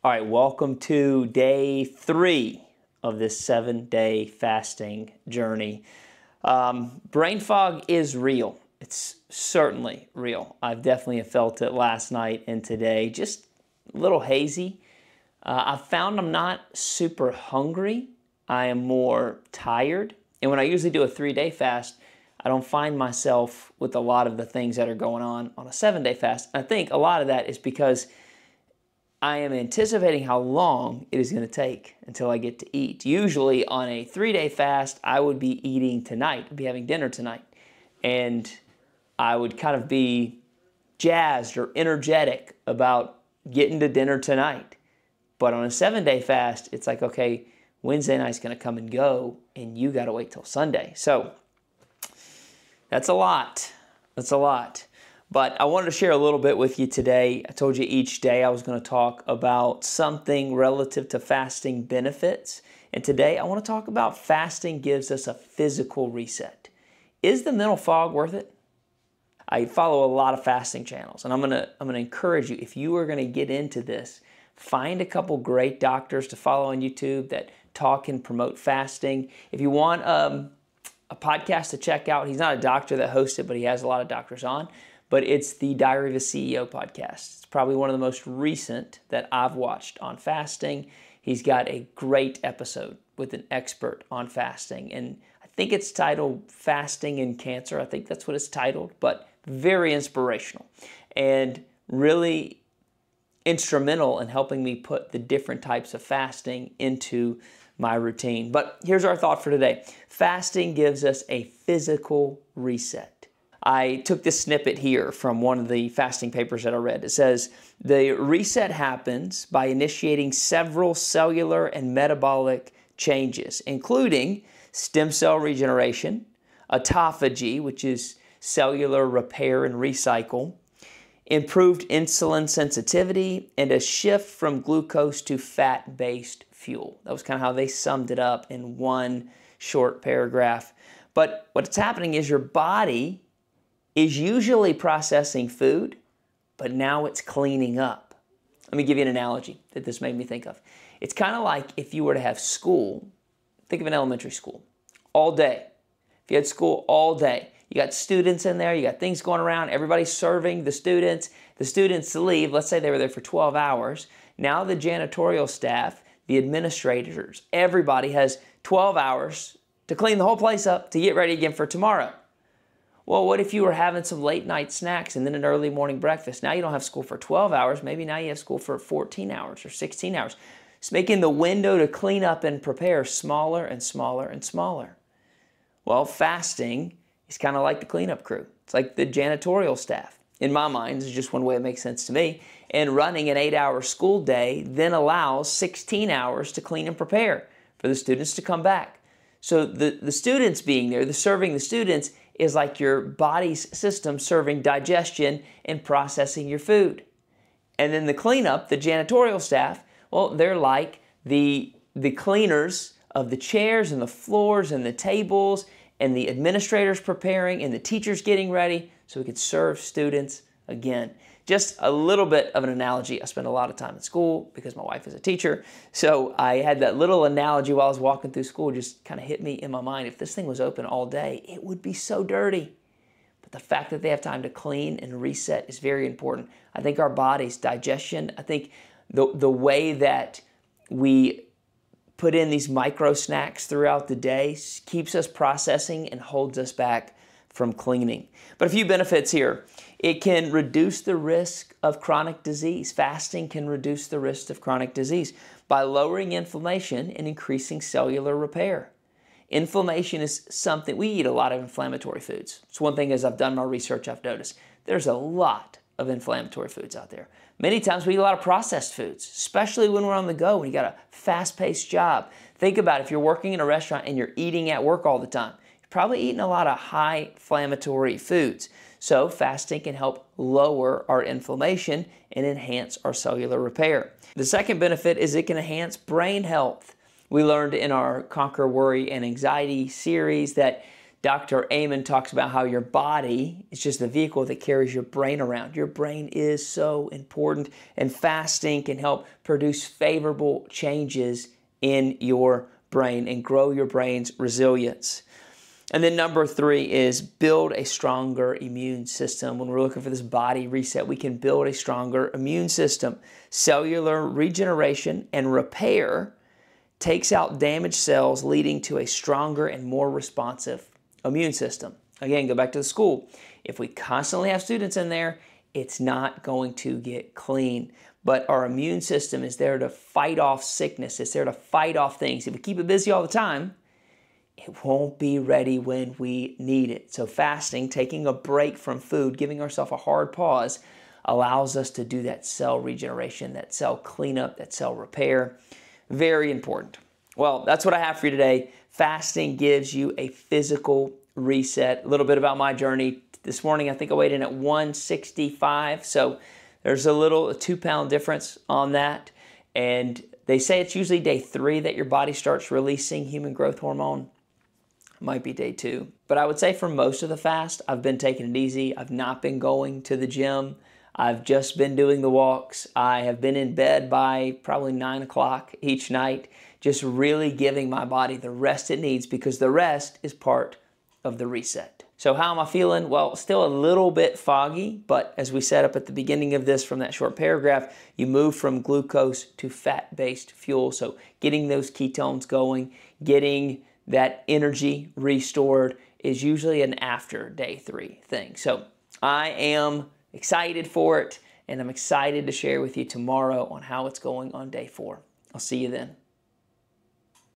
All right, welcome to day 3 of this 7-day fasting journey. Brain fog is real. It's certainly real. I've definitely felt it last night and today, just a little hazy. I've found I'm not super hungry. I am more tired. And when I usually do a 3-day fast, I don't find myself with a lot of the things that are going on a 7-day fast. I think a lot of that is because I am anticipating how long it is going to take until I get to eat. Usually on a 3-day fast, I would be eating tonight, I'd be having dinner tonight. And I would kind of be jazzed or energetic about getting to dinner tonight. But on a 7-day fast, it's like, okay, Wednesday night's going to come and go, and you got to wait till Sunday. So that's a lot. That's a lot. But I wanted to share a little bit with you today. I told you each day I was going to talk about something relative to fasting benefits. And today I want to talk about fasting gives us a physical reset. Is the mental fog worth it? I follow a lot of fasting channels, and I'm going to encourage you, if you are going to get into this, find a couple great doctors to follow on YouTube that talk and promote fasting. If you want a podcast to check out, he's not a doctor that hosts it, but he has a lot of doctors on. But it's the Diary of a CEO podcast. It's probably one of the most recent that I've watched on fasting. He's got a great episode with an expert on fasting. And I think it's titled Fasting and Cancer. I think that's what it's titled, but very inspirational and really instrumental in helping me put the different types of fasting into my routine. But here's our thought for today. Fasting gives us a physical reset. I took this snippet here from one of the fasting papers that I read. It says, the reset happens by initiating several cellular and metabolic changes, including stem cell regeneration, autophagy, which is cellular repair and recycle, improved insulin sensitivity, and a shift from glucose to fat-based fuel. That was kind of how they summed it up in one short paragraph. But what's happening is your body is usually processing food, but now it's cleaning up. Let me give you an analogy that this made me think of. It's kind of like if you were to have school, think of an elementary school, all day. If you had school all day, you got students in there, you got things going around, everybody's serving the students leave, let's say they were there for 12 hours. Now the janitorial staff, the administrators, everybody has 12 hours to clean the whole place up to get ready again for tomorrow. Well, what if you were having some late night snacks and then an early morning breakfast? Now you don't have school for 12 hours. Maybe now you have school for 14 hours or 16 hours. It's making the window to clean up and prepare smaller and smaller and smaller. Well, fasting is kind of like the cleanup crew. It's like the janitorial staff. In my mind, this is just one way it makes sense to me. And running an 8-hour school day then allows 16 hours to clean and prepare for the students to come back. So the students being there, the serving the students, is like your body's system serving digestion and processing your food. And then the cleanup, the janitorial staff, well, they're like the cleaners of the chairs and the floors and the tables, and the administrators preparing and the teachers getting ready so we could serve students again. Just a little bit of an analogy. I spend a lot of time at school because my wife is a teacher. So I had that little analogy while I was walking through school, just kind of hit me in my mind. If this thing was open all day, it would be so dirty. But the fact that they have time to clean and reset is very important. I think our body's digestion, I think the way that we put in these micro snacks throughout the day keeps us processing and holds us back from cleaning. But a few benefits here. It can reduce the risk of chronic disease. Fasting can reduce the risk of chronic disease by lowering inflammation and increasing cellular repair. Inflammation is something, we eat a lot of inflammatory foods. It's one thing as I've done my research I've noticed. There's a lot of inflammatory foods out there. Many times we eat a lot of processed foods, especially when we're on the go, when you got a fast-paced job. Think about it, if you're working in a restaurant and you're eating at work all the time, you're probably eating a lot of high inflammatory foods. So fasting can help lower our inflammation and enhance our cellular repair. The second benefit is it can enhance brain health. We learned in our Conquer Worry and Anxiety series that Dr. Amen talks about how your body is just the vehicle that carries your brain around. Your brain is so important, and fasting can help produce favorable changes in your brain and grow your brain's resilience. And then number 3 is build a stronger immune system. When we're looking for this body reset, we can build a stronger immune system. Cellular regeneration and repair takes out damaged cells, leading to a stronger and more responsive immune system. Again, go back to the school. If we constantly have students in there, it's not going to get clean. But our immune system is there to fight off sickness. It's there to fight off things. If we keep it busy all the time, it won't be ready when we need it. So fasting, taking a break from food, giving ourselves a hard pause, allows us to do that cell regeneration, that cell cleanup, that cell repair. Very important. Well, that's what I have for you today. Fasting gives you a physical reset. A little bit about my journey. This morning, I think I weighed in at 165. So there's a 2-pound difference on that. And they say it's usually day 3 that your body starts releasing human growth hormone. Might be day 2. But I would say for most of the fast, I've been taking it easy. I've not been going to the gym. I've just been doing the walks. I have been in bed by probably 9 o'clock each night, just really giving my body the rest it needs, because the rest is part of the reset. So how am I feeling? Well, still a little bit foggy, but as we set up at the beginning of this from that short paragraph, you move from glucose to fat-based fuel. So getting those ketones going, getting that energy restored is usually an after day 3 thing. So I am excited for it, and I'm excited to share with you tomorrow on how it's going on day 4. I'll see you then.